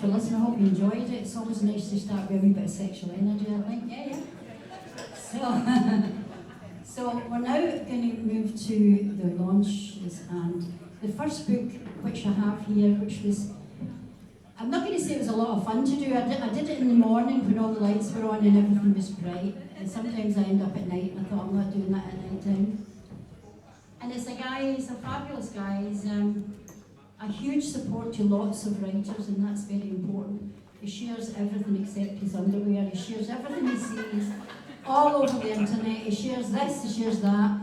for listening. I hope you enjoyed it. It's always nice to start with a wee bit of sexual energy, I think. Yeah. So we're now going to move to the launches, and the first book which I have here, which was, I'm not going to say it was a lot of fun to do. I did it in the morning when all the lights were on and everything was bright, and sometimes I end up at night and I thought I'm not doing that at night time. And it's a guy, he's a fabulous guy. He's a huge support to lots of writers, and that's very important. He shares everything except his underwear. He shares everything he sees all over the internet. He shares this, he shares that.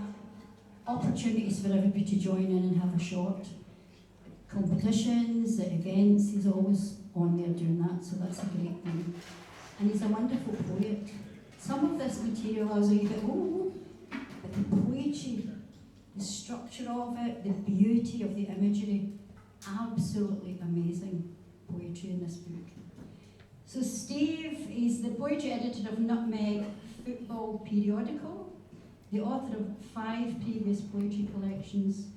Opportunities for everybody to join in and have a shot. Competitions, events, he's always on there doing that, so that's a great thing. And he's a wonderful poet. Some of this material I was like, oh, but the poetry, the structure of it, the beauty of the imagery, absolutely amazing poetry in this book. So Steve is the poetry editor of Nutmeg Football Periodical, the author of 5 previous poetry collections.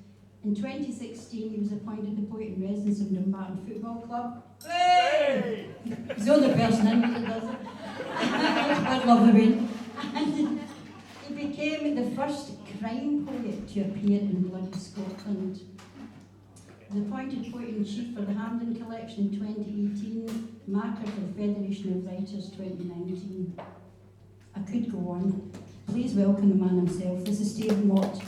In 2016 he was appointed the poet in residence of Dumbarton Football Club. Hey! He's the only person in here that does it. I love the rain. And he became the first crime poet to appear in Blood Scotland. He was appointed poet-in-chief for the Hampden Collection in 2018, marker for the Federation of Writers 2019. I could go on. Please welcome the man himself. This is Steve Mott.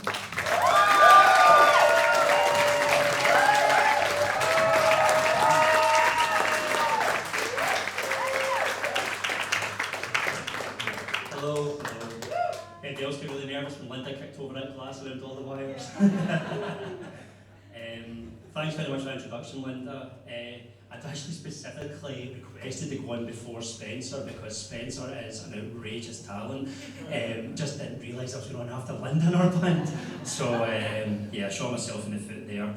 Hello. Anybody else get really nervous when Linda kicked over that glass around all the wires? Thanks very much for the introduction, Linda. I'd actually specifically requested to go on before Spencer because Spencer is an outrageous talent. Just didn't realise I was going on after Linda in our band. So yeah, I shot myself in the foot there.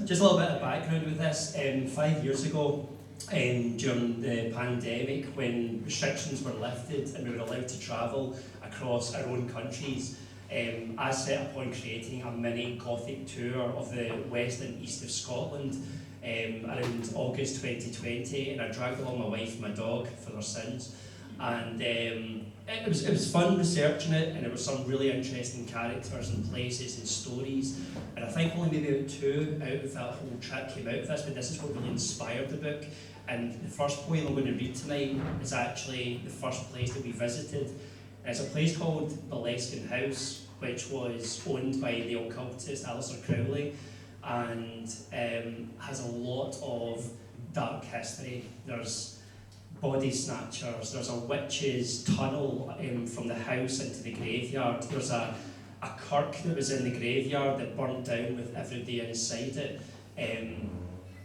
Just a little bit of background with this. 5 years ago, during the pandemic, when restrictions were lifted and we were allowed to travel across our own countries, I set upon creating a mini Gothic tour of the west and east of Scotland around August 2020, and I dragged along my wife and my dog for their sins. And it was fun researching it, and there were some really interesting characters and places and stories. And I think only maybe about 2 out of that whole trip came out of this, but this is what really inspired the book. And the first poem I'm going to read tonight is actually the first place that we visited. It's a place called Bilsland House, which was owned by the occultist Alistair Crowley, and has a lot of dark history. There's body snatchers, there's a witch's tunnel from the house into the graveyard. There's a kirk that was in the graveyard that burnt down with everybody inside it.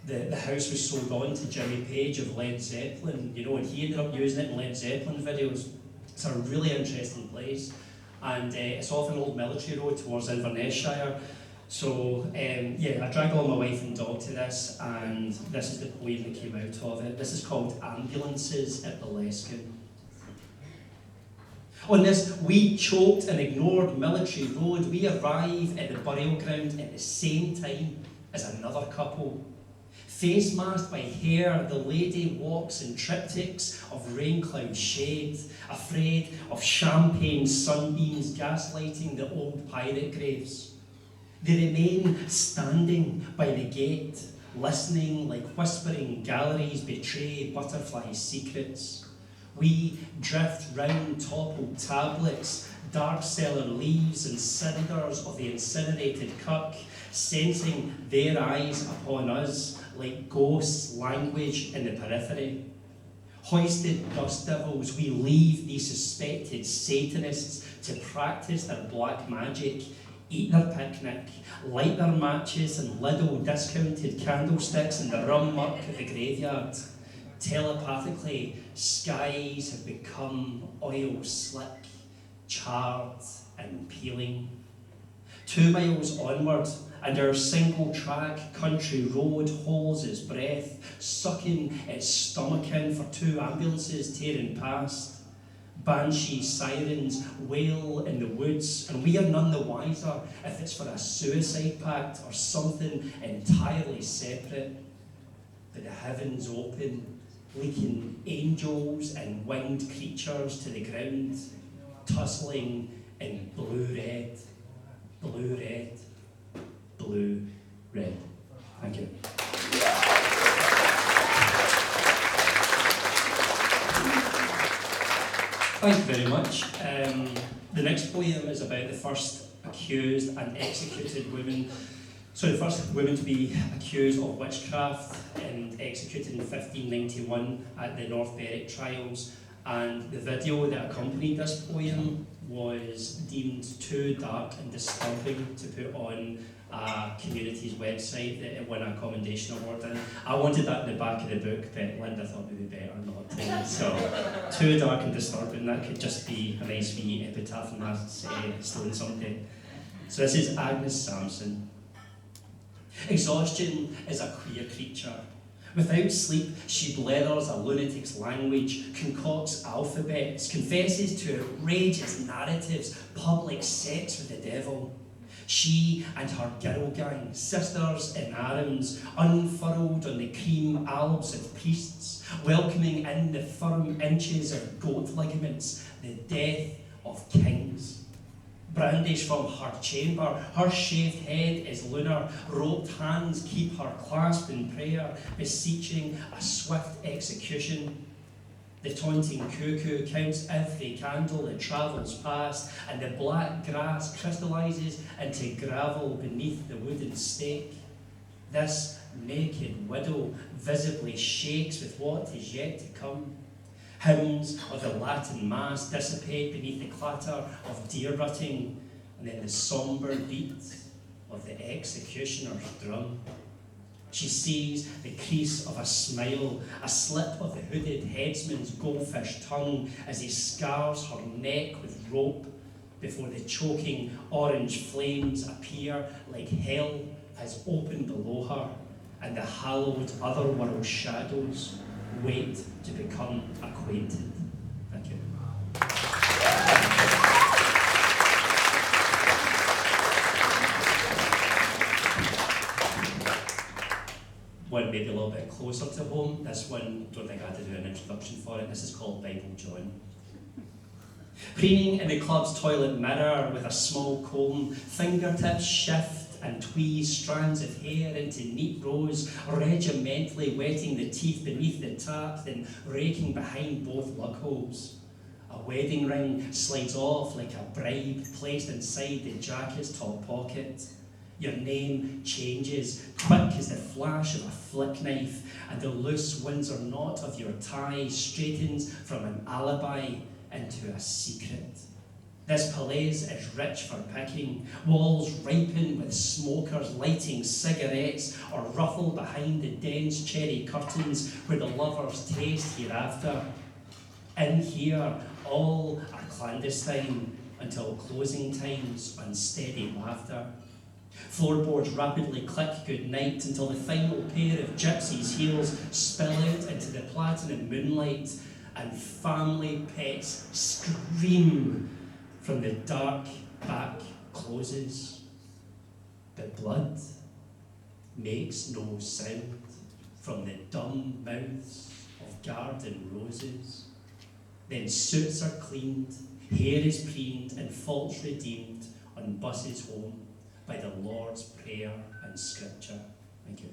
The house was sold on to Jimmy Page of Led Zeppelin, you know, and he ended up using it in Led Zeppelin videos. It's a really interesting place, and it's off an old military road towards Inverness-shire. So yeah, I dragged along my wife and dog to this, and this is the poem that came out of it. This is called Ambulances at Bilsland. On this weed-choked and ignored military road, we arrive at the burial ground at the same time as another couple. Face masked by hair, the lady walks in triptychs of rain cloud shade, afraid of champagne sunbeams gaslighting the old pirate graves. They remain standing by the gate, listening like whispering galleries betray butterfly secrets. We drift round toppled tablets, dark cellar leaves and cinders of the incinerated kirk, sensing their eyes upon us like ghosts language in the periphery. Hoisted dust devils, we leave these suspected Satanists to practice their black magic, eat their picnic, light their matches and Lidl discounted candlesticks in the rum muck of the graveyard. Telepathically, skies have become oil slick, charred and peeling. 2 miles onward, and our single-track country road holds its breath, sucking its stomach in for 2 ambulances tearing past. Banshee sirens wail in the woods, and we are none the wiser if it's for a suicide pact or something entirely separate. with the heavens open, leaking angels and winged creatures to the ground, tussling in blue-red, blue-red, blue-red. Thank you. Thank you very much. The next poem is about the first accused and executed women. So the first women to be accused of witchcraft and executed in 1591 at the North Berwick trials. And the video that accompanied this poem was deemed too dark and disturbing to put on a community's website that it won a commendation award in. I wanted that in the back of the book, but Linda thought it would be better not to. So, too dark and disturbing, that could just be a nice wee epitaph on my stone someday. So this is Agnes Sampson. Exhaustion is a queer creature. Without sleep, she blethers a lunatic's language, concocts alphabets, confesses to outrageous narratives, public sex with the devil. She and her girl gang, sisters in arms, unfurled on the cream albs of priests, welcoming in the firm inches of goat ligaments, the death of kings. Brandished from her chamber, her shaved head is lunar, roped hands keep her clasped in prayer, beseeching a swift execution. The taunting cuckoo counts every candle that travels past, and the black grass crystallises into gravel beneath the wooden stake. This naked widow visibly shakes with what is yet to come. Hymns of the Latin Mass dissipate beneath the clatter of deer rutting, and then the sombre beat of the executioner's drum. She sees the crease of a smile, a slip of the hooded headsman's goldfish tongue as he scars her neck with rope before the choking orange flames appear like hell has opened below her, and the hallowed otherworld shadows wait to become acquainted. Thank you. One maybe a little bit closer to home. This one, don't think I had to do an introduction for it. This is called Bible John. Preening in the club's toilet mirror with a small comb, fingertips shift and tweeze strands of hair into neat rows, regimentally wetting the teeth beneath the tap, then raking behind both lug holes. A wedding ring slides off like a bribe placed inside the jacket's top pocket. Your name changes, quick as the flash of a flick knife, and the loose Windsor knot of your tie straightens from an alibi into a secret. This palais is rich for picking, walls ripen with smokers lighting cigarettes or ruffle behind the dense cherry curtains where the lovers taste hereafter. In here, all are clandestine until closing time's unsteady laughter. Floorboards rapidly click goodnight until the final pair of gypsies' heels spill out into the platinum moonlight, and family pets scream from the dark back closes. But blood makes no sound from the dumb mouths of garden roses. Then suits are cleaned, hair is preened, and faults redeemed on buses home by the Lord's Prayer and Scripture. Thank you.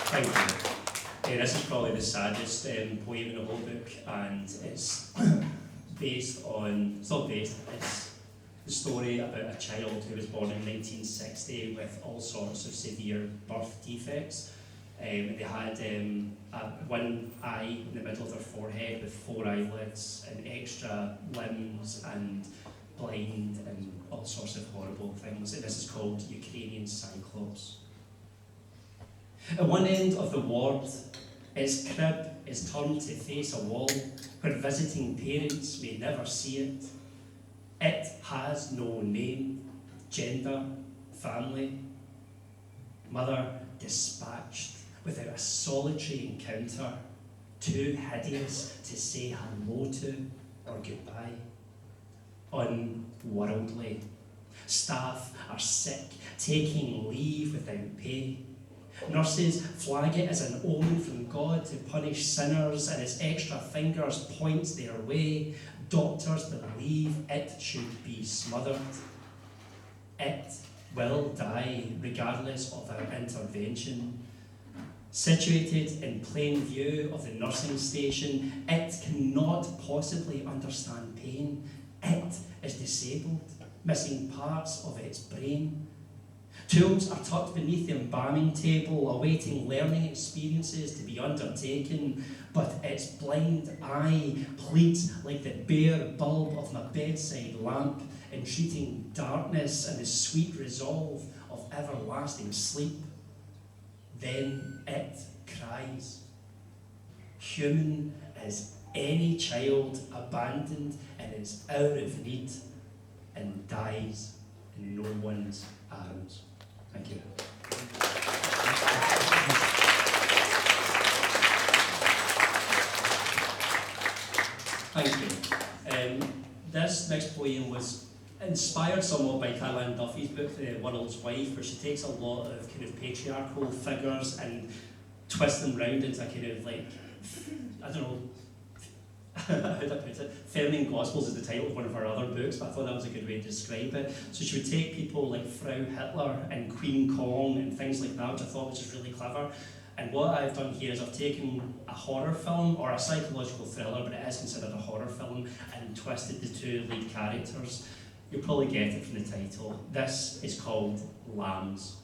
Thank you. This is probably the saddest poem in the whole book, and it's it's the story about a child who was born in 1960 with all sorts of severe birth defects. They had one eye in the middle of their forehead with 4 eyelids and extra limbs and blind and all sorts of horrible things. And this is called Ukrainian Cyclops. At one end of the ward, its crib is turned to face a wall where visiting parents may never see it. It has no name, gender, family. Mother dispatched without a solitary encounter, too hideous to say hello to or goodbye. Unworldly, Staff are sick, taking leave without pay. Nurses flag it as an omen from God to punish sinners, and as extra fingers point their way, doctors believe it should be smothered. It will die regardless of our intervention. Situated in plain view of the nursing station, it cannot possibly understand pain. It is disabled, missing parts of its brain. Tools are tucked beneath the embalming table, awaiting learning experiences to be undertaken, but its blind eye pleads like the bare bulb of my bedside lamp, entreating darkness and the sweet resolve of everlasting sleep. Then it cries. Human as any child abandoned and is out of need, and dies in no one's arms. Thank you. Thank you. This next poem was inspired somewhat by Caroline Duffy's book, The World's Wife, where she takes a lot of kind of patriarchal figures and twists them round into kind of like, I don't know, how do I put it? Feminine Gospels is the title of one of her other books, but I thought that was a good way to describe it. So she would take people like Frau Hitler and Queen Kong and things like that, which I thought was just really clever. And what I've done here is I've taken a horror film, or a psychological thriller, but it is considered a horror film, and twisted the two lead characters. You'll probably get it from the title. This is called Lambs.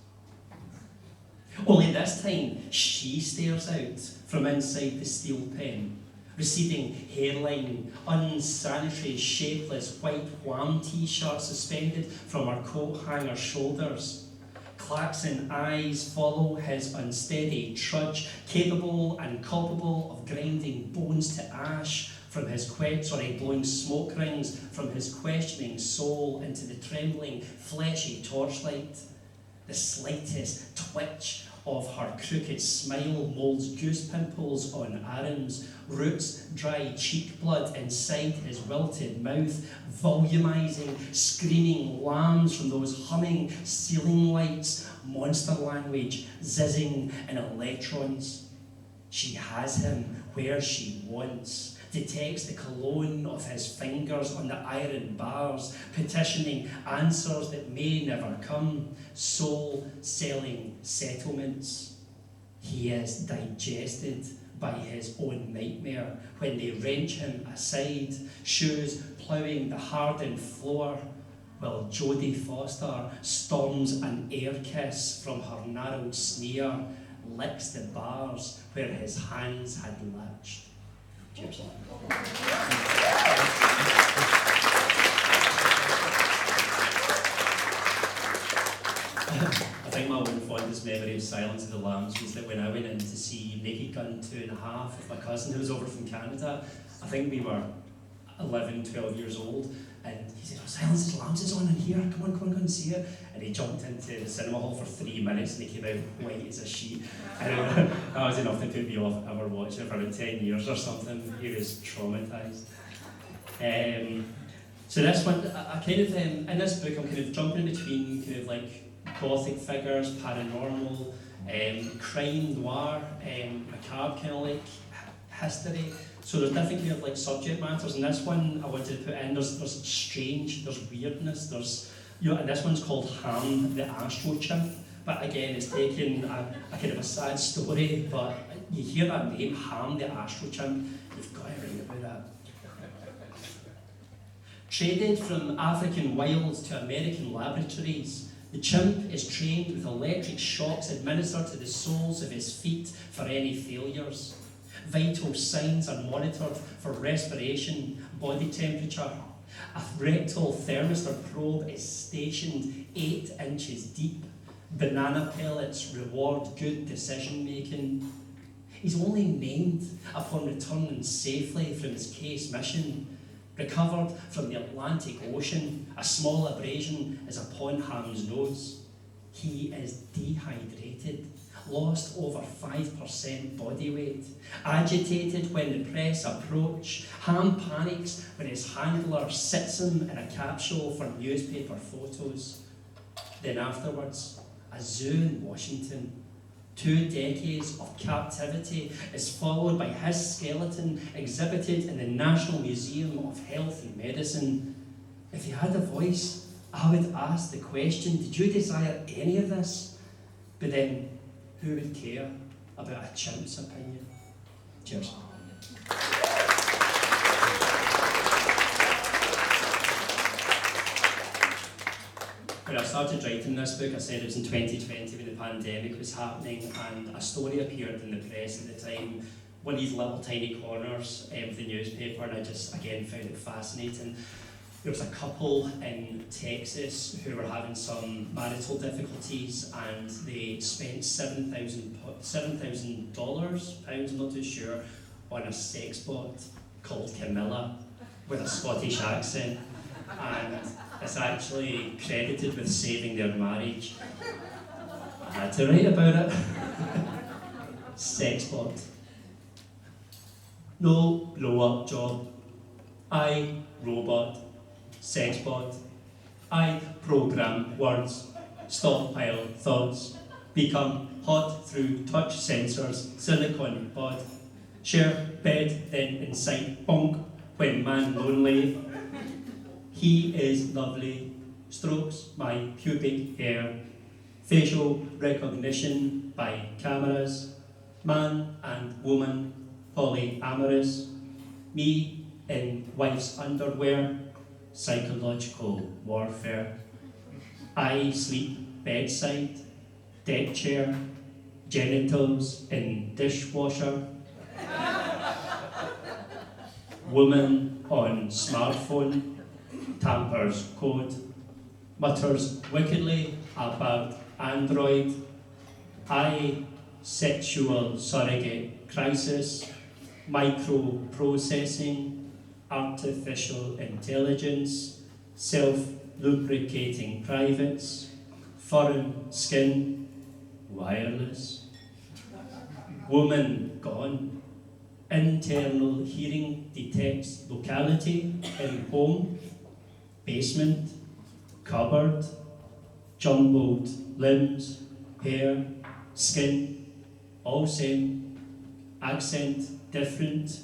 Only this time, she stares out from inside the steel pen. Receding hairline, unsanitary, shapeless white wham t-shirt suspended from her coat hanger shoulders. Klaxon eyes follow his unsteady trudge, capable and culpable of grinding bones to ash from his blowing smoke rings from his questioning soul into the trembling, fleshy torchlight. The slightest twitch of her crooked smile molds goose pimples on arms, roots dry cheek blood inside his wilted mouth, volumizing, screaming lambs from those humming ceiling lights, monster language zizzing in electrons. She has him where she wants, detects the cologne of his fingers on the iron bars, petitioning answers that may never come, soul-selling settlements. He is digested by his own nightmare when they wrench him aside, shoes ploughing the hardened floor, while Jodie Foster storms an air kiss from her narrowed sneer, licks the bars where his hands had latched. Cheers. I think my own fondest memory of Silence of the Lambs was that when I went in to see Naked Gun 2.5 with my cousin who was over from Canada, I think we were 11, 12 years old, and he said, "Oh, Silence of the Lambs is on in here, come on, go and see it." And he jumped into the cinema hall for 3 minutes and he came out white as a sheet. And that was enough to put me off ever watching it for about 10 years or something. He was traumatised. So this one, I kind of, in this book, I'm kind of jumping between kind of like gothic figures, paranormal, crime, noir, macabre kind of like history. So there's different kind of like subject matters. And this one I wanted to put in, there's strange, there's weirdness, there's, and this one's called Ham the Astro Chimp. But again, it's taking a kind of a sad story, but you hear that name, Ham the Astro Chimp, you've got to write about that. Traded from African wilds to American laboratories, the chimp is trained with electric shocks administered to the soles of his feet for any failures. Vital signs are monitored for respiration, body temperature. A rectal thermistor probe is stationed 8 inches deep. Banana pellets reward good decision making. He's only named upon returning safely from his case mission. Recovered from the Atlantic Ocean, a small abrasion is upon Ham's nose. He is dehydrated, lost over 5% body weight, agitated when the press approach, Ham panics when his handler sits him in a capsule for newspaper photos. Then afterwards, a zoo in Washington. 2 decades of captivity is followed by his skeleton exhibited in the National Museum of Health and Medicine. If he had a voice, I would ask the question, did you desire any of this? But then, who would care about a chimp's opinion? Cheers. When I started writing this book, I said it was in 2020 when the pandemic was happening, and a story appeared in the press at the time, one of these little tiny corners of the newspaper, and I just, again, found it fascinating. There was a couple in Texas who were having some marital difficulties, and they spent $7,000, pounds, I'm not too sure, on a sex bot called Camilla with a Scottish accent. And it's actually credited with saving their marriage. I had to write about it. Sex bot. No blow-up job. I robot. Sex bot. I program words. Stockpile thoughts. Become hot through touch sensors. Silicon pod. Share bed, then inside bonk when man lonely. He is lovely, strokes my pubic hair, facial recognition by cameras, man and woman polyamorous, me in wife's underwear, psychological warfare. I sleep bedside, deck chair, genitals in dishwasher, woman on smartphone, tampers code, mutters wickedly about Android, I sexual surrogate crisis, microprocessing, artificial intelligence, self-lubricating privates, foreign skin, wireless, woman gone, internal hearing detects locality in home, basement, cupboard, jumbled limbs, hair, skin, all same, accent different,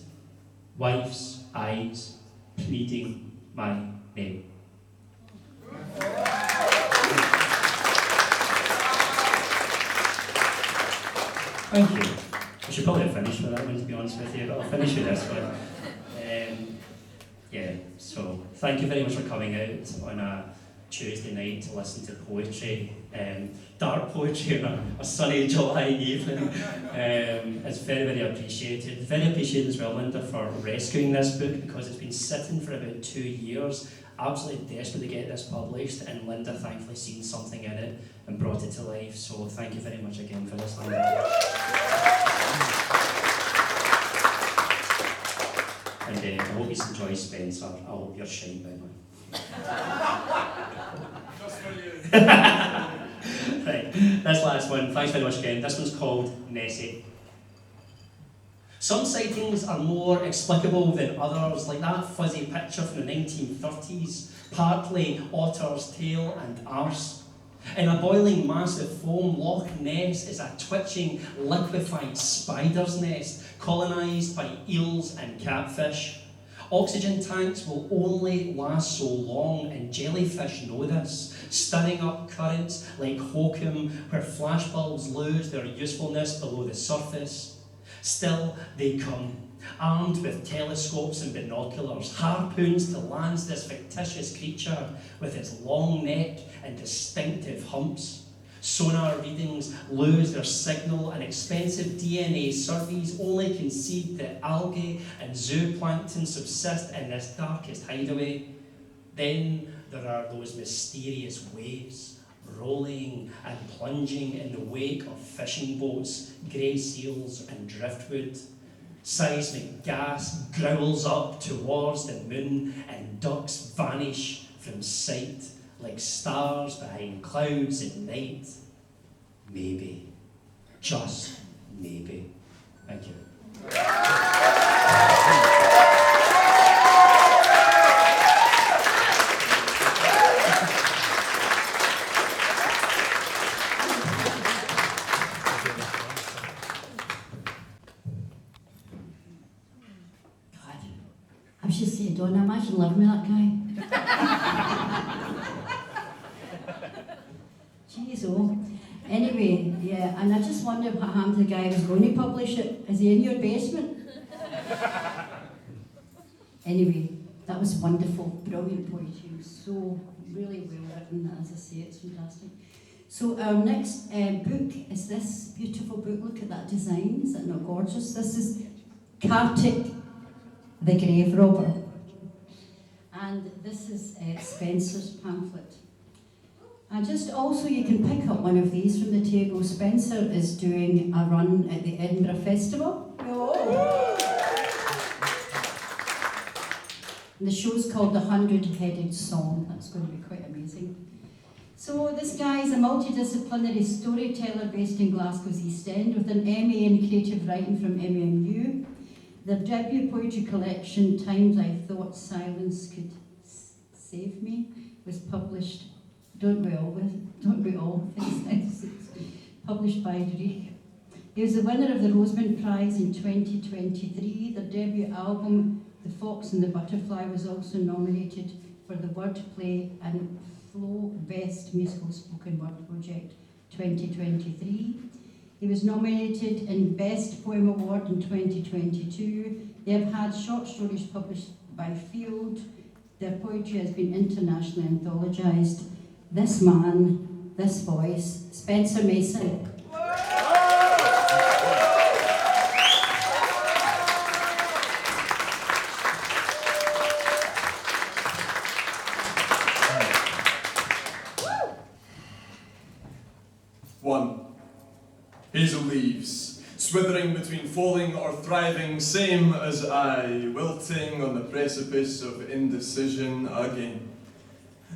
wife's eyes pleading my name. Thank you. I should probably have finished with that one, to be honest with you, but I'll finish with this one. Yeah, so thank you very much for coming out on a Tuesday night to listen to poetry, dark poetry on a sunny July evening. It's very, very appreciated. Very appreciated as well, Linda, for rescuing this book, because it's been sitting for about 2 years. Absolutely desperate to get this published, and Linda thankfully seen something in it and brought it to life. So thank you very much again for this, Linda. And I hope you enjoy Spencer. I hope you're shine by now. Just for you. Right, this last one, thanks very much again. This one's called Nessie. Some sightings are more explicable than others, like that fuzzy picture from the 1930s, partly otter's tail and arse. In a boiling mass of foam, Loch Ness is a twitching, liquefied spider's nest, colonised by eels and catfish. Oxygen tanks will only last so long, and jellyfish know this, stirring up currents like hokum, where flashbulbs lose their usefulness below the surface. Still, they come, armed with telescopes and binoculars, harpoons to lance this fictitious creature with its long neck and distinctive humps. Sonar readings lose their signal, and expensive DNA surveys only concede that algae and zooplankton subsist in this darkest hideaway. Then there are those mysterious waves, rolling and plunging in the wake of fishing boats, grey seals and driftwood. Seismic gas growls up towards the moon, and ducks vanish from sight like stars behind clouds at night. Maybe. just maybe. Thank you. I was just saying, don't imagine living with that guy. Jeez, oh. Anyway, yeah, and I just wondered what happened to the guy who was going to publish it. Is he in your basement? Anyway, that was wonderful, brilliant poetry. So really well written, as I say, it's fantastic. So our next book is this beautiful book. Look at that design, is it not gorgeous? This is KHARTIC, the Graverobber. And this is Spencer's pamphlet. And just also, you can pick up one of these from the table. Spencer is doing a run at the Edinburgh Festival. Oh. And the show's called The 100-Headed Song. That's going to be quite amazing. So this guy is a multidisciplinary storyteller based in Glasgow's East End with an MA in creative writing from MMU. Their debut poetry collection, Times I Thought Silence Could Save Me, was published. Don't we all? Published by Greek. He was the winner of the Roseman Prize in 2023. Their debut album, The Fox and the Butterfly, was also nominated for the Wordplay and Flow Best Musical Spoken Word Project 2023. He was nominated in Best Poem Award in 2022. They have had short stories published by Field. Their poetry has been internationally anthologized. This man, this voice, Spencer Mason. One. Hazel leaves, swithering between falling or thriving, same as I, wilting on the precipice of indecision again.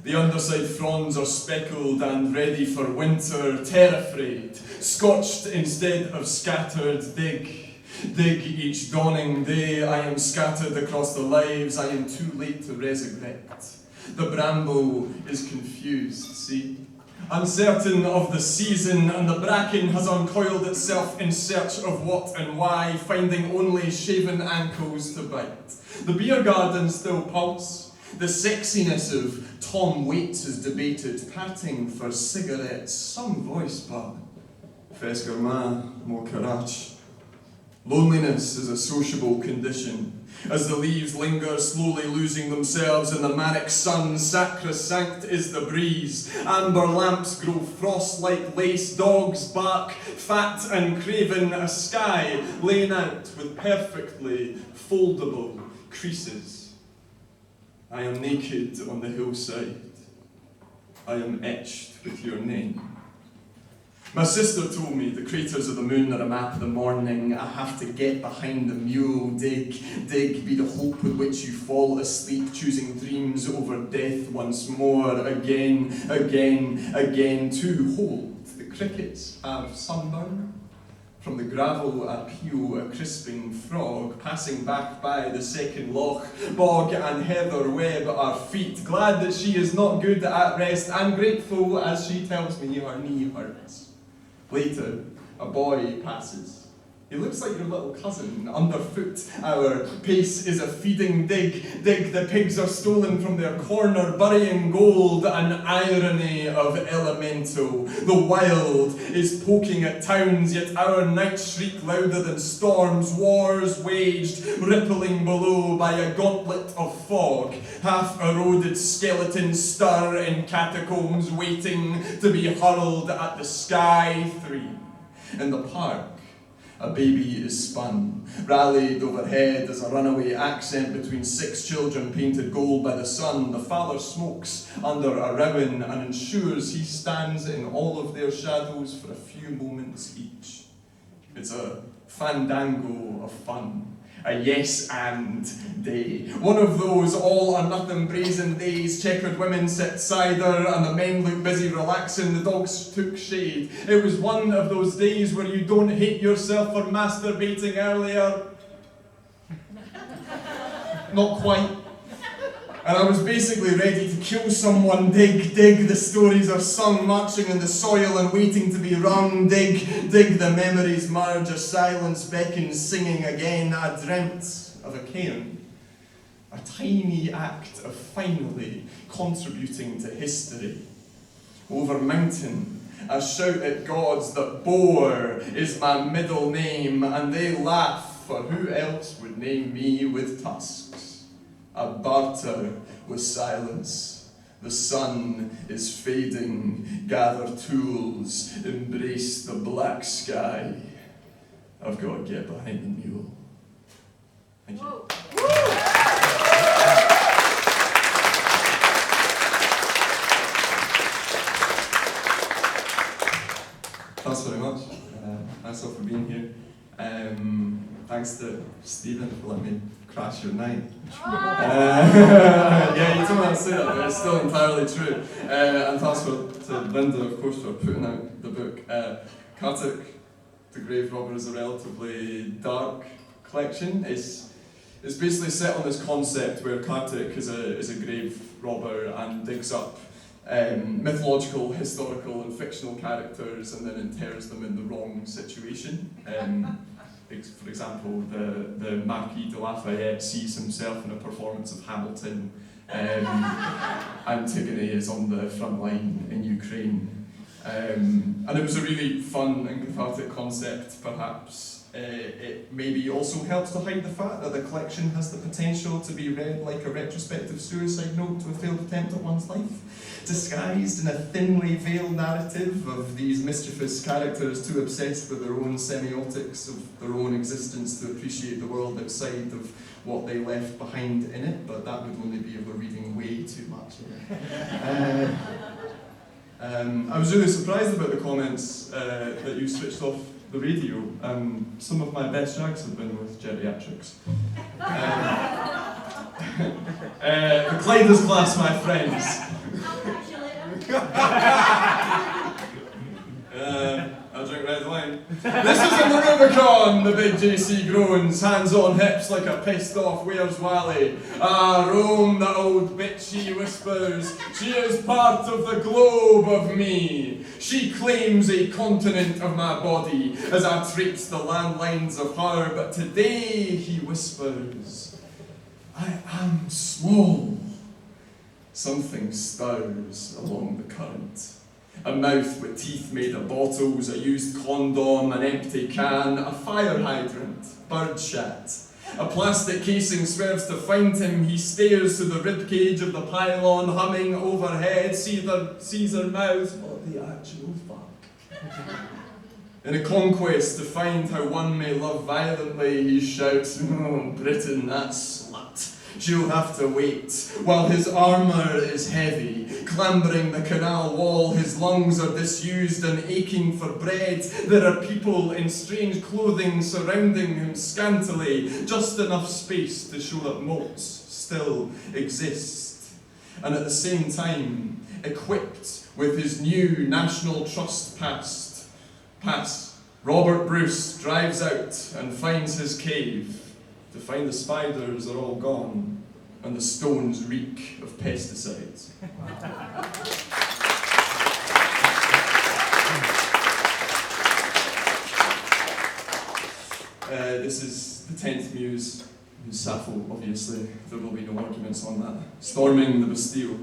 The underside fronds are speckled and ready for winter, terror-afraid, scorched instead of scattered. Dig each dawning day. I am scattered across the lives I am too late to resurrect. The bramble is confused, see? Uncertain of the season, and the bracken has uncoiled itself in search of what and why, finding only shaven ankles to bite. The beer garden still pulse. The sexiness of Tom Waits is debated, patting for cigarettes, some voice bar. Fes gourmand, mon courage. Loneliness is a sociable condition. As the leaves linger, slowly losing themselves in the manic sun, sacrosanct is the breeze. Amber lamps grow frost like lace, dogs bark, fat and craven, a sky lain out with perfectly foldable creases. I am naked on the hillside. I am etched with your name. My sister told me the craters of the moon are a map of the morning. I have to get behind the mule, dig, be the hope with which you fall asleep, choosing dreams over death once more, again, to hold. The crickets have sunburn. From the gravel a pew, a crisping frog, passing back by the second loch, bog and heather web at our feet, glad that she is not good at rest, and grateful as she tells me her knee hurts. Later, a boy passes. He looks like your little cousin, underfoot. Our pace is a feeding dig, the pigs are stolen from their corner, burying gold, an irony of elemental. The wild is poking at towns, yet our nights shriek louder than storms, wars waged, rippling below by a gauntlet of fog. Half-eroded skeletons stir in catacombs, waiting to be hurled at the sky. 3. In the park, a baby is spun, rallied overhead as a runaway accent between 6 children painted gold by the sun. The father smokes under a rowan and ensures he stands in all of their shadows for a few moments each. It's a fandango of fun. A yes and day. One of those all or nothing brazen days. Checkered women sit cider and the men look busy relaxing. The dogs took shade. It was one of those days where you don't hate yourself for masturbating earlier. Not quite. And I was basically ready to kill someone. Dig, dig, the stories are sung, marching in the soil and waiting to be wrung. Dig, dig, the memories merge, a silence beckons, singing again. I dreamt of a cairn, a tiny act of finally contributing to history. Over mountain, I shout at gods that Boar is my middle name, and they laugh, for who else would name me with tusks? I barter with silence. The sun is fading. Gather tools. Embrace the black sky. I've got to get behind the mule. Thank you. Thanks very much. Thanks all for being here. Thanks to Stephen for letting me crash your night. Yeah, you told me to say that, but it's still entirely true. And thanks to Linda, of course, for putting out the book. KHARTIC, The Graverobber, is a relatively dark collection. It's basically set on this concept where KHARTIC is a grave robber and digs up mythological, historical and fictional characters and then interrogates them in the wrong situation. For example, the Marquis de Lafayette sees himself in a performance of Hamilton. Antigone is on the front line in Ukraine. And it was a really fun and cathartic concept, perhaps. It maybe also helps to hide the fact that the collection has the potential to be read like a retrospective suicide note to a failed attempt at one's life, disguised in a thinly veiled narrative of these mischievous characters too obsessed with their own semiotics of their own existence to appreciate the world outside of what they left behind in it, but that would only be if we're reading way too much of it. I was really surprised about the comments that you switched off the radio. Some of my best shags have been with geriatrics. The Clyders class, my friends. I'll drink red wine. This isn't the Rubicon, the big JC groans, hands on hips like a pissed off Where's Wally. Ah, Rome, the old bitch, she whispers, she is part of the globe of me. She claims a continent of my body as I traipse the landlines of her, but today, he whispers, I am small. Something stirs along the current. A mouth with teeth made of bottles, a used condom, an empty can, a fire hydrant, bird chat. A plastic casing swerves to find him, he stares to the ribcage of the pylon, humming overhead, sees her mouth, what the actual fuck. In a conquest to find how one may love violently, he shouts, oh, Britain, that slut. She'll have to wait, while his armour is heavy, clambering the canal wall, his lungs are disused and aching for bread. There are people in strange clothing surrounding him scantily, just enough space to show that moats still exist. And at the same time, equipped with his new National Trust pass, Robert Bruce drives out and finds his cave, to find the spiders are all gone and the stones reek of pesticides. This is the 10th muse, Sappho, obviously. There will be no arguments on that. Storming the Bastille.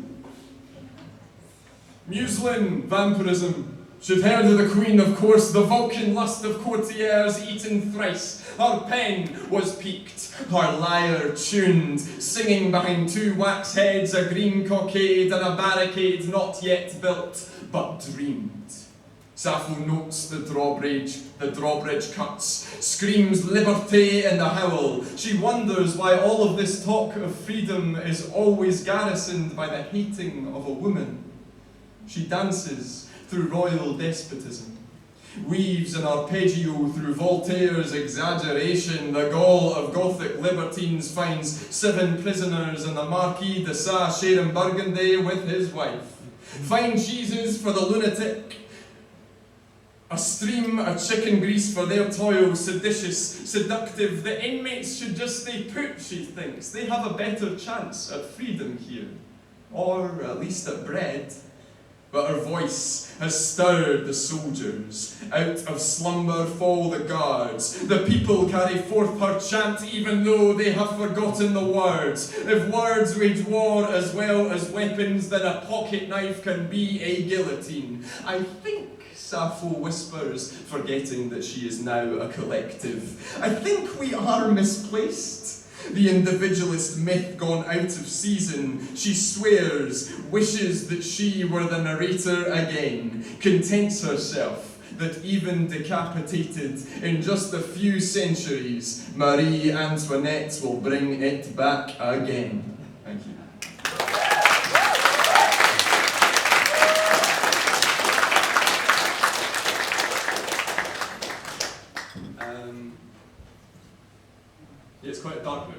Muslin, vampirism. She'd heard of the queen, of course, the Vulcan lust of courtiers eaten thrice. Her pen was peaked, her lyre tuned, singing behind two wax heads, a green cockade and a barricade not yet built, but dreamed. Sappho notes the drawbridge cuts, screams liberty in the howl. She wonders why all of this talk of freedom is always garrisoned by the hating of a woman. She dances through royal despotism, weaves an arpeggio through Voltaire's exaggeration. The gall of Gothic libertines finds 7 prisoners and the Marquis de Sade sharing Burgundy with his wife. Fine cheeses for the lunatic, a stream of chicken grease for their toil, seditious, seductive. The inmates should just stay put, she thinks. They have a better chance at freedom here, or at least at bread. But her voice has stirred the soldiers. Out of slumber fall the guards. The people carry forth her chant even though they have forgotten the words. If words wage war as well as weapons, then a pocket knife can be a guillotine. I think, Sappho whispers, forgetting that she is now a collective. I think we are misplaced. The individualist myth gone out of season. She swears, wishes that she were the narrator again, contents herself that even decapitated in just a few centuries, Marie Antoinette will bring it back again. Thank you. Yeah, it's quite a dark book.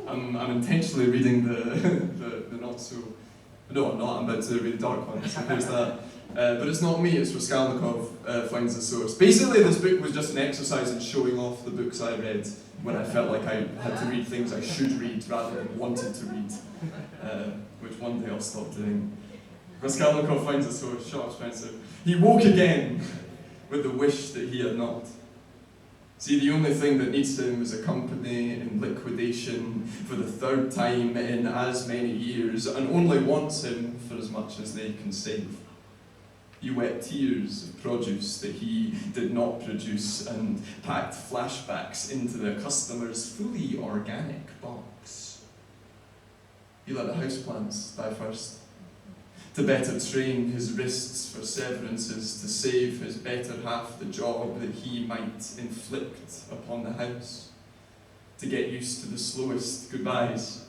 I'm intentionally reading the not so... No, I'm not. I'm about to read the dark one, so there's that. But it's not me, it's Raskolnikov finds the source. Basically, this book was just an exercise in showing off the books I read when I felt like I had to read things I should read rather than wanted to read, which one day I'll stop doing. Raskolnikov finds the source. Shut up, Spencer. He woke again with the wish that he had not. See, the only thing that needs him is a company in liquidation for the 3rd time in as many years, and only wants him for as much as they can save. He wept tears of produce that he did not produce and packed flashbacks into the customer's fully organic box. He let the houseplants die first, to better train his wrists for severances, to save his better half the job that he might inflict upon the house, to get used to the slowest goodbyes,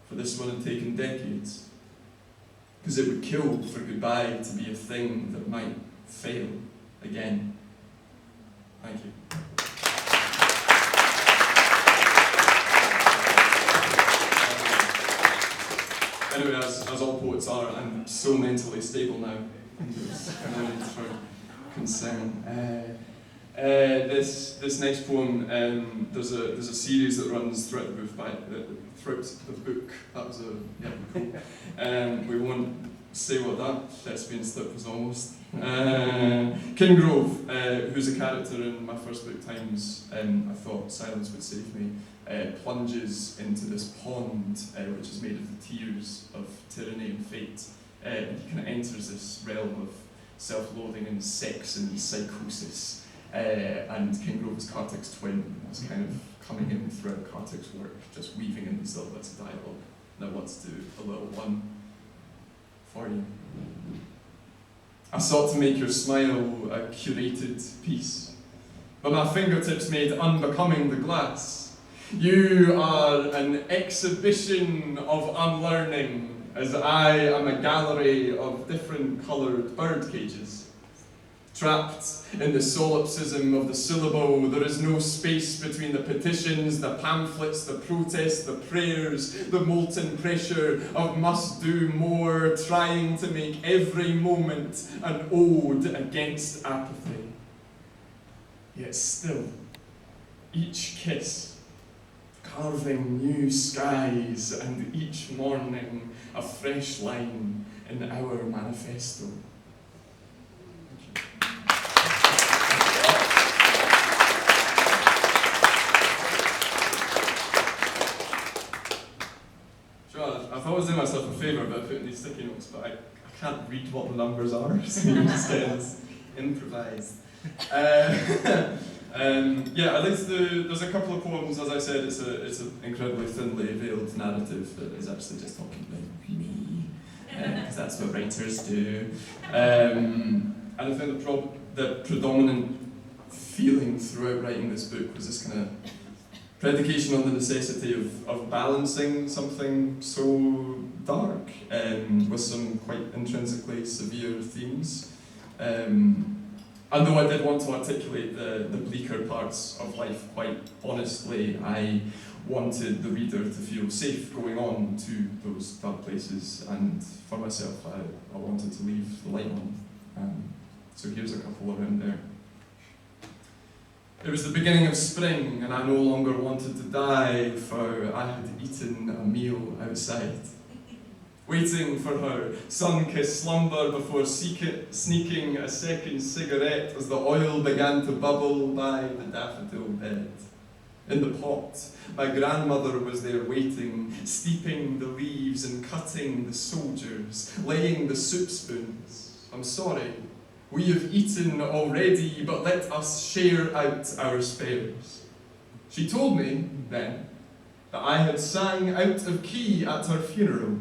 for this one had taken decades, because it would kill for goodbye to be a thing that might fail again. Thank you. Anyway, as all poets are, I'm so mentally stable now. There's no need for concern. This next poem, there's a series that runs throughout the book. That was cool. We won't say what that thespian slip was almost. King Grove, who's a character in my first book, Times, I thought Silence Would Save Me, plunges into this pond, which is made of the tears of tyranny and fate. And he kind of enters this realm of self-loathing and sex and psychosis. And King Grove is KHARTIC's twin, and that's kind of coming in throughout KHARTIC's work, just weaving in these little bits of dialogue. And I want to do a little one for you. I sought to make your smile a curated piece, but my fingertips made unbecoming the glass. You are an exhibition of unlearning, as I am a gallery of different coloured bird cages. Trapped in the solipsism of the syllable, there is no space between the petitions, the pamphlets, the protests, the prayers, the molten pressure of must do more, trying to make every moment an ode against apathy. Yet still, each kiss, carving new skies, and each morning a fresh line in our manifesto. I thought I was doing myself a favour by putting these sticky notes, but I can't read what the numbers are, so you're just getting this improvised. Yeah, at least there's a couple of poems, as I said, it's an incredibly thinly veiled narrative that is actually just talking about me, because that's what writers do. And I think the predominant feeling throughout writing this book was this kind of predication on the necessity of balancing something so dark with some quite intrinsically severe themes. And though I did want to articulate the bleaker parts of life quite honestly, I wanted the reader to feel safe going on to those dark places, and for myself, I wanted to leave the light on. So here's a couple around there. It was the beginning of spring, and I no longer wanted to die, for I had eaten a meal outside. Waiting for her sun-kissed slumber before sneaking a second cigarette as the oil began to bubble by the daffodil bed. In the pot, my grandmother was there waiting, steeping the leaves and cutting the soldiers, laying the soup spoons. I'm sorry, we have eaten already, but let us share out our spares. She told me, then, that I had sang out of key at her funeral,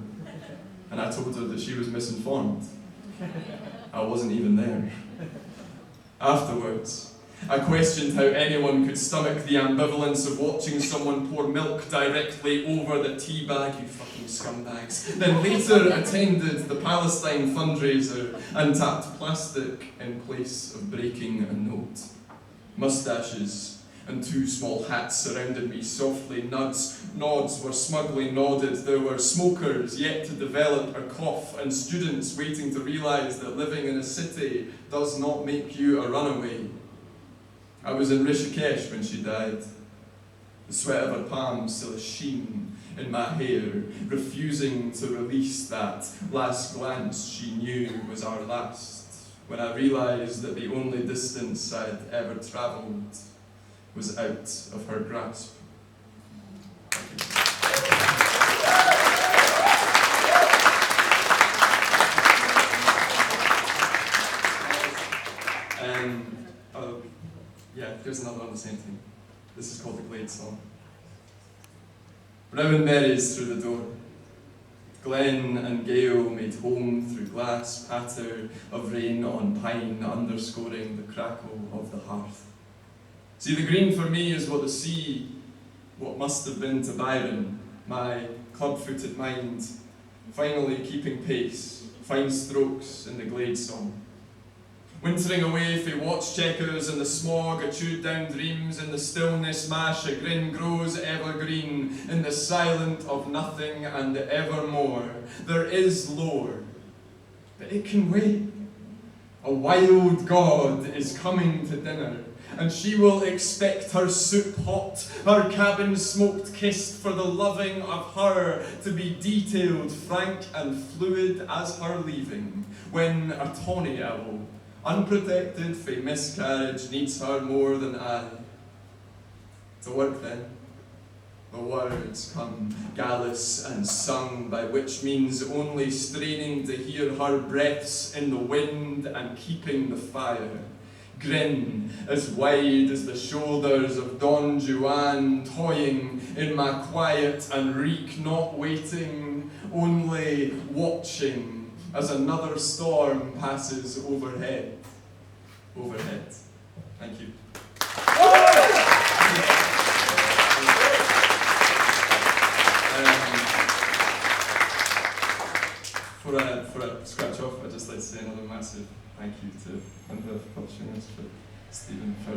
and I told her that she was misinformed. I wasn't even there. Afterwards, I questioned how anyone could stomach the ambivalence of watching someone pour milk directly over the tea bag, you fucking scumbags. Then later attended the Palestine fundraiser and tapped plastic in place of breaking a note. Mustaches and two small hats surrounded me softly. Nods were smugly nodded. There were smokers yet to develop a cough, and students waiting to realise that living in a city does not make you a runaway. I was in Rishikesh when she died. The sweat of her palms still a sheen in my hair, refusing to release that last glance she knew was our last, when I realised that the only distance I'd ever travelled was out of her grasp. Yeah, here's another on the same theme. This is called the Glade Song. Brown berries through the door. Glen and gale made home through glass, patter of rain on pine underscoring the crackle of the hearth. See, the green for me is what the sea, what must have been to Byron, my club-footed mind, finally keeping pace, fine strokes in the Glade Song. Wintering away fae watch checkers in the smog, a chewed down dreams in the stillness, my chagrin grows evergreen in the silent of nothing and evermore. There is lore, but it can wait. A wild god is coming to dinner, and she will expect her soup hot, her cabin smoked kissed for the loving of her to be detailed, frank and fluid as her leaving, when a tawny owl, unprotected fae miscarriage, needs her more than I. To work then, the words come gallus and sung, by which means only straining to hear her breaths in the wind and keeping the fire. Grin as wide as the shoulders of Don Juan, toying in my quiet and reek, not waiting, only watching as another storm passes overhead. Overhead. Thank you. For a scratch off, I'd just like to say another massive thank you to Linda for publishing this, for Stephen for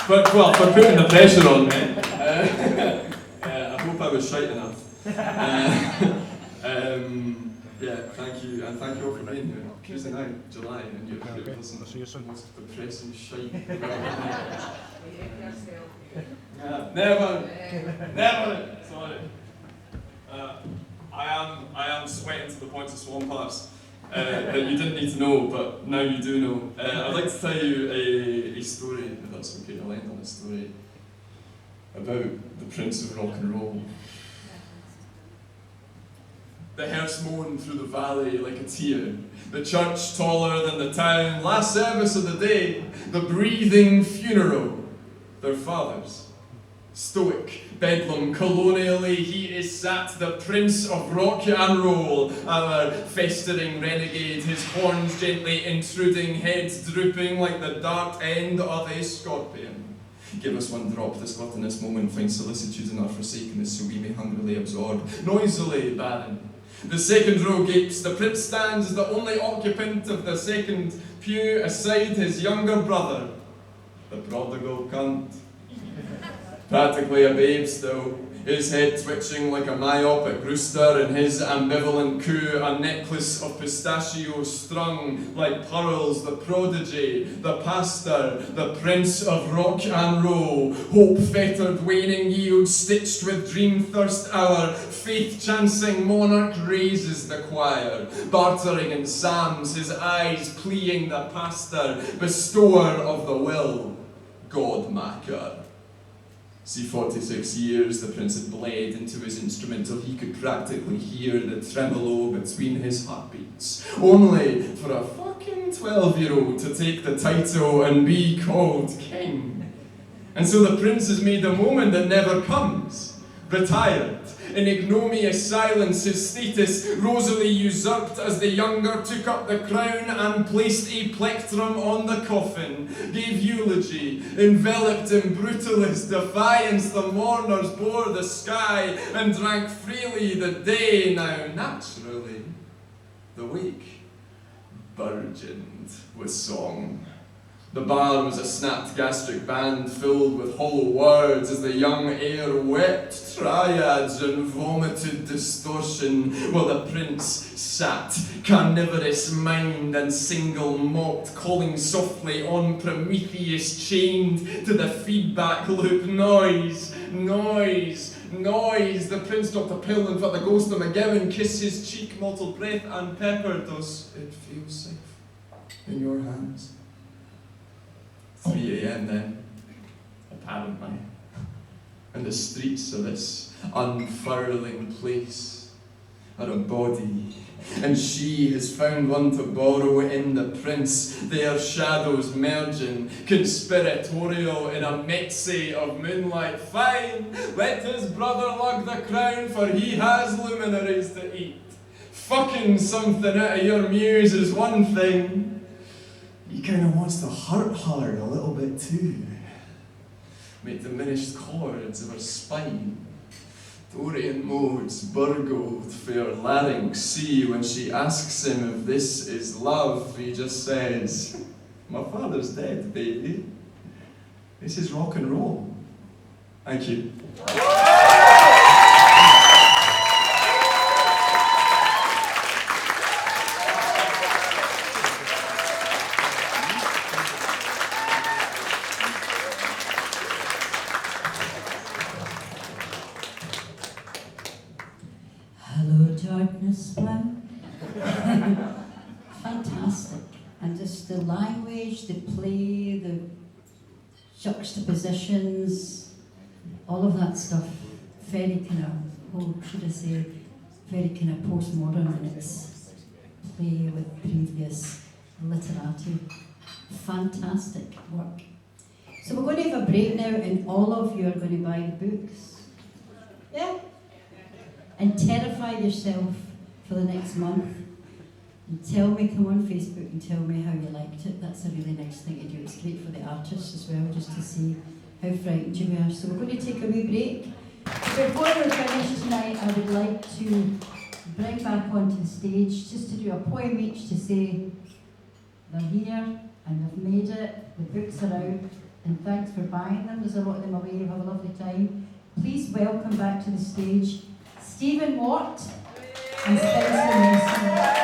for putting the pressure on me. I hope I was shite enough. Yeah, thank you, and thank you all for being here. Tuesday night, July, and you're here to listen to the most depressing shite. Never. Sorry. I am sweating to the point of swamp parts that you didn't need to know, but now you do know. I'd like to tell you a story, if that's okay. I'll end on a story about the Prince of Rock and Roll. The hearse moaned through the valley like a tear. The church taller than the town. Last service of the day. The breathing funeral. Their fathers. Stoic, bedlam, colonially, he is sat, the Prince of Rock and Roll, our festering renegade, his horns gently intruding, heads drooping like the dart end of a scorpion. Give us one drop, this gluttonous moment finds solicitude in our forsakenness, so we may hungrily absorb. Noisily barren, The second row gapes. The prince stands as the only occupant of the second pew aside his younger brother, the prodigal cunt. Practically a babe still, his head twitching like a myopic rooster, and his ambivalent coo a necklace of pistachios strung like pearls. The prodigy, the pastor, the prince of rock and roll, hope-fettered waning yield stitched with dream-thirst hour, faith-chancing monarch raises the choir, bartering in psalms, his eyes pleading the pastor, bestower of the will, God-maker. See, 46 years the prince had bled into his instrument till he could practically hear the tremolo between his heartbeats, only for a fucking 12-year-old to take the title and be called king. And so the prince has made a moment that never comes, retired. In ignominious silence, his status rosily usurped as the younger took up the crown and placed a plectrum on the coffin, gave eulogy, enveloped in brutalist defiance. The mourners bore the sky and drank freely the day. Now, naturally, the wake burgeoned with song. The bar was a snapped gastric band filled with hollow words as the young heir wept triads and vomited distortion, while the prince sat, carnivorous mind and single malt, calling softly on Prometheus chained to the feedback loop. Noise, noise, noise. The prince dropped a pill and felt the ghost of McGowan kiss his cheek, mottled breath and pepper. Does it feel safe in your hands? 3 a.m. then, apparently, and the streets of this unfurling place are a body, and she has found one to borrow in the prince, their shadows merging, conspiratorial in a mezze of moonlight. Fine, let his brother lug the crown, for he has luminaries to eat. Fucking something out of your muse is one thing. He kind of wants to hurt her a little bit too. Make diminished chords of her spine. Dorian modes burgled for her larynx. See, when she asks him if this is love, he just says, my father's dead, baby. This is rock and roll. Thank you. Fantastic. And just the language, the play, the juxtapositions, all of that stuff, very kind of, should I say, very kind of postmodern in its play with previous literati. Fantastic work. So we're going to have a break now, and all of you are going to buy the books. Yeah? And terrify yourself for the next month. And tell me, come on Facebook and tell me how you liked it. That's a really nice thing to do. It's great for the artists as well, just to see how frightened you are. So we're going to take a wee break. Before we finish tonight, I would like to bring back onto the stage just to do a poem each to say they're here and they've made it, the books are out, and thanks for buying them. There's a lot of them away, you have a lovely time. Please welcome back to the stage Stephen Watt and Spencer Mason.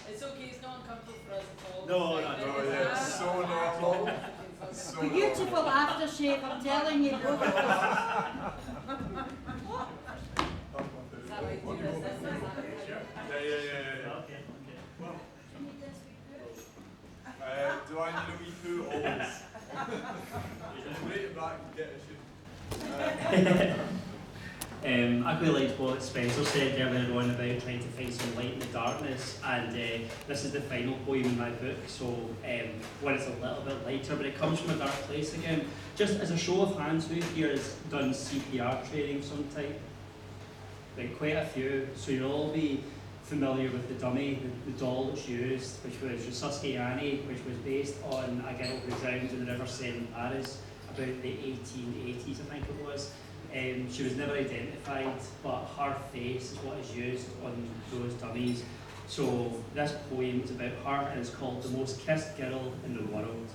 It's okay, it's not uncomfortable for us at all. No, yeah, it's so normal. So Beautiful aftershave, I'm telling you. Is that right? Yeah. Okay. Do I need a wee poo always? Just wait back and get a shoot. I quite liked what Spencer said earlier on about trying to find some light in the darkness, and this is the final poem in my book, so one is a little bit lighter, but it comes from a dark place again. Just as a show of hands, who here has done CPR training of some type? Like quite a few, so you'll all be familiar with the dummy, the doll that's used, which was Resusci Annie, which was based on a girl who drowned in the River Seine in Paris about the 1880s, I think it was. She was never identified, but her face is what is used on those dummies. So this poem is about her, and it's called The Most Kissed Girl in the World.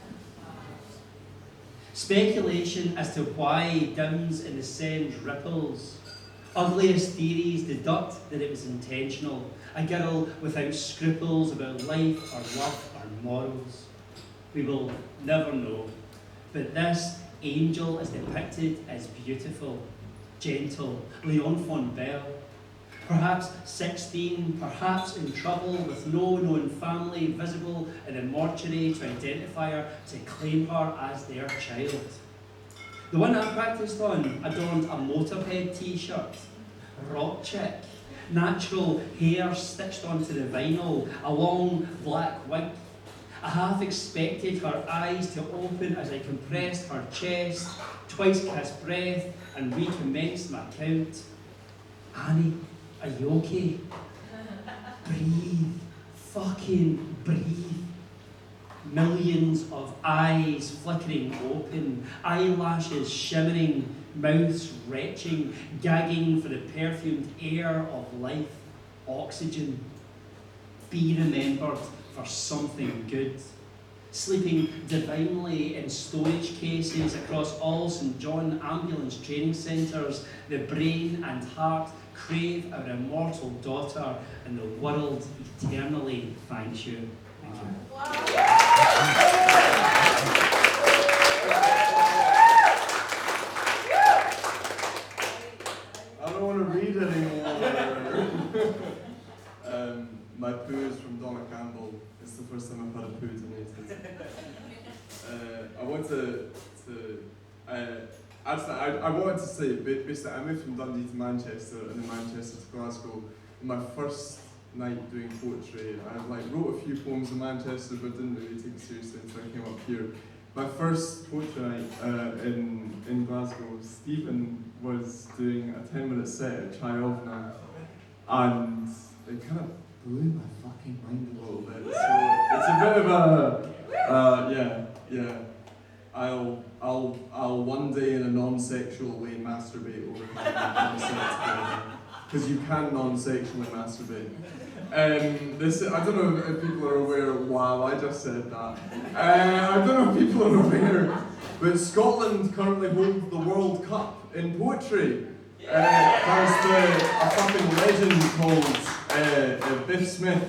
Speculation as to why dims in the Seine's ripples. Ugliest theories deduct that it was intentional. A girl without scruples about life or love or morals. We will never know. But this angel is depicted as beautiful, gentle, Leon Fonbelle. Perhaps 16, perhaps in trouble with no known family visible in a mortuary to identify her, to claim her as their child. The one I practiced on adorned a Motorhead t-shirt, rock chick, natural hair stitched onto the vinyl, a long black wig. I half expected her eyes to open as I compressed her chest, twice kissed breath, and recommenced my count. Annie, are you okay? Breathe, fucking breathe. Millions of eyes flickering open, eyelashes shimmering, mouths retching, gagging for the perfumed air of life, oxygen. Be remembered for something good. Sleeping divinely in storage cases across all St John ambulance training centres, the brain and heart crave our immortal daughter, and the world eternally thanks you. Thank you. I don't want to read anymore. My poo is from Donna Campbell. It's the first time I've had a poo donated. I want I wanted to say, basically, I moved from Dundee to Manchester and then Manchester to Glasgow. My first night doing poetry, I wrote a few poems in Manchester but didn't really take it seriously until I came up here. My first poetry night in Glasgow, Stephen was doing a 10-minute set at Chayovna, and it kind of blew my fucking mind a little bit. So it's a bit of a yeah. I'll one day in a non-sexual way masturbate over here, because you can non-sexually masturbate. I don't know if people are aware. Wow, I just said that. I don't know if people are aware, but Scotland currently holds the World Cup in poetry. There's a fucking legend called Biff Smith.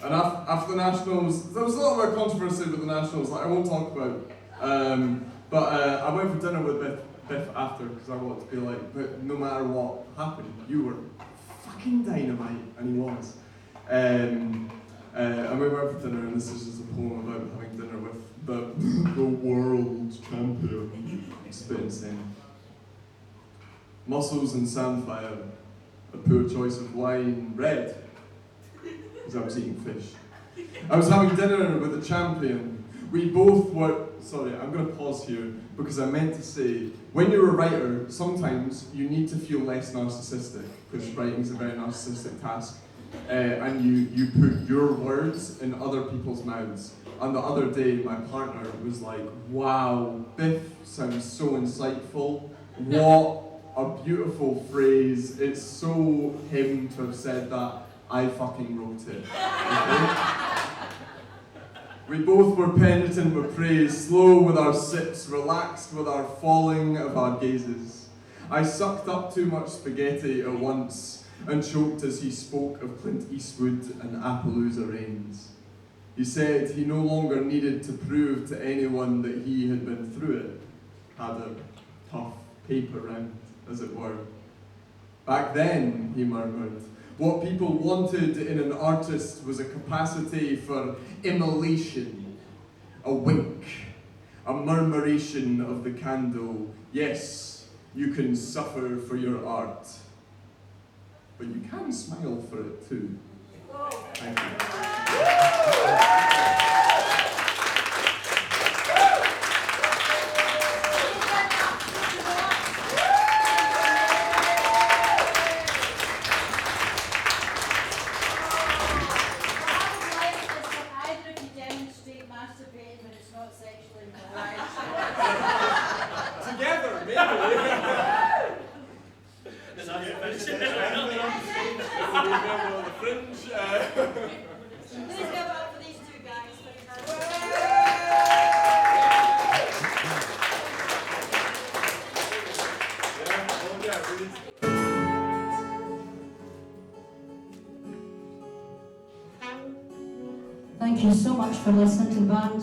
And after the Nationals, there was a little bit of controversy with the Nationals that I won't talk about. But I went for dinner with Biff after, because I wanted to be like, but no matter what happened, you were fucking dynamite, and he was. And we went for dinner, and this is just a poem about having dinner with the world champion. It's a bit insane. Mussels and samphire, a poor choice of wine, red, because I was eating fish. I was having dinner with the champion. We both were, sorry, I'm going to pause here, because I meant to say, when you're a writer, sometimes you need to feel less narcissistic, because writing is a very narcissistic task, and you put your words in other people's mouths. And the other day, my partner was like, wow, Biff sounds so insightful. What a beautiful phrase. It's so him to have said that. I fucking wrote it. Okay? We both were penitent with praise, slow with our sips, relaxed with our falling of our gazes. I sucked up too much spaghetti at once and choked as he spoke of Clint Eastwood and Appaloosa Rains. He said he no longer needed to prove to anyone that he had been through it, had a tough paper round, as it were. Back then, he murmured, what people wanted in an artist was a capacity for immolation, a wink, a murmuration of the candle. Yes, You can suffer for your art, but you can smile for it too. Thank you. Together, maybe. Is that your finish? The fringe. Please give up for these two guys. Thank you so much for listening to the band.